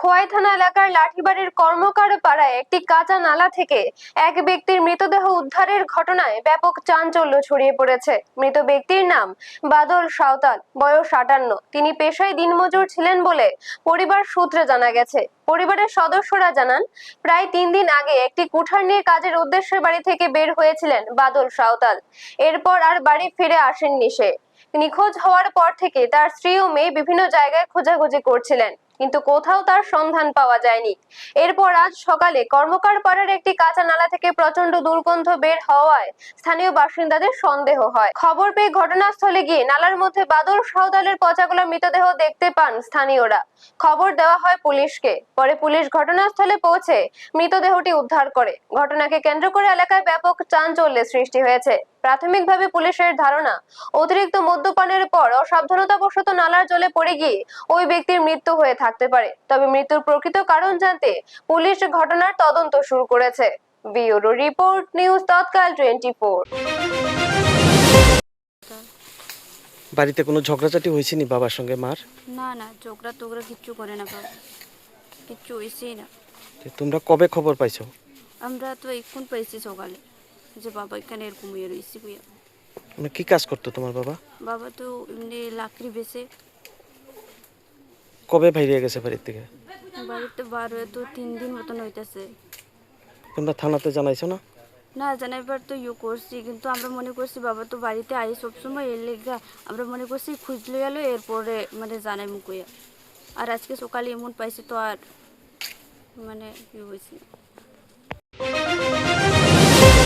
খোয়াই থানা এলাকার লাঠিবাড়ির কর্মকার পাড়ায় একটি কাঁচা নালা থেকে এক ব্যক্তির মৃতদেহ উদ্ধারের ঘটনায় ব্যাপক চাঞ্চল্য ছড়িয়ে পড়েছে। মৃত ব্যক্তির নাম বাদল সাঁওতাল, বয়স 58। তিনি পেশায় দিনমজুর ছিলেন বলে পরিবার সূত্রে জানা গেছে। পরিবারের সদস্যরা জানান, প্রায় 3 দিন আগে একটি কুঠার নিয়ে কাজের উদ্দেশ্যে বাড়ি থেকে বের হয়েছিলেন বাদল সাঁওতাল। এরপর আর বাড়ি ফিরে আসেননি সে। নিখোঁজ হওয়ার পর থেকে তার স্ত্রী ও মেয়ে বিভিন্ন জায়গায় খোঁজাখুঁজি করছিলেন, কিন্তু কোথাও তার সন্ধান পাওয়া যায়নি। এরপর আজ সকালে কর্মকার পাড়ার একটি কাঁচা নালা থেকে প্রচন্ড দুর্গন্ধ বের হওয়ায় স্থানীয় বাসিন্দাদের সন্দেহ হয়। খবর পেয়ে ঘটনাস্থলে গিয়ে নালার মধ্যে বাদল সাঁওতালের পচাগলা মৃতদেহ দেখতে পান স্থানীয়রা। খবর দেওয়া হয় পুলিশকে। পরে পুলিশ ঘটনাস্থলে পৌঁছে মৃতদেহটি উদ্ধার করে। ঘটনাকে কেন্দ্র করে এলাকায় ব্যাপক চাঞ্চল্যের সৃষ্টি হয়েছে। প্রাথমিকভাবে পুলিশের ধারণা, অতিরিক্ত মদ্যপানের পর অসাবধানতাবশত নালার জলে পড়ে গিয়ে ওই ব্যক্তির মৃত্যু হয়ে থাকতে পারে। তবে মৃত্যুর প্রকৃত কারণ জানতে পুলিশ ঘটনার তদন্ত শুরু করেছে। ব্যুরো রিপোর্ট, নিউজ তৎকাল 24। বাড়িতে কোনো ঝগড়াঝাটি হয়েছে নি বাবার সঙ্গে মার? না না, ঝগড়া টগড়া কিচ্ছু করে না বাবা, কিচ্ছু হয়েছেই না। তোমরা কবে খবর পাইছো? আমরা তো এখন পাইছি সকালে যে বাবা এখানে এরকম হয়ে রয়েছে বুয়া। মানে কি কাজ করতো তোমার বাবা? বাবা তো এমনি লাকড়ি বেচে। কবে বাইরে গেছে বাড়ির থেকে? বাড়িতে বার হয়ে তো 3 দিন মতন হইতেছে। তোমরা থানাতে জানাইছো না? না জানাইবার তো করছি, কিন্তু আমরা মনে করছি বাবা তো বাড়িতে আই সবসময় এর লেগা আমরা মনে করছি খুঁজলে গেল, এরপরে মানে জানাই মুকুয়া। আর আজকে সকালে এমন পাইছি তো আর মানে হয়েছে।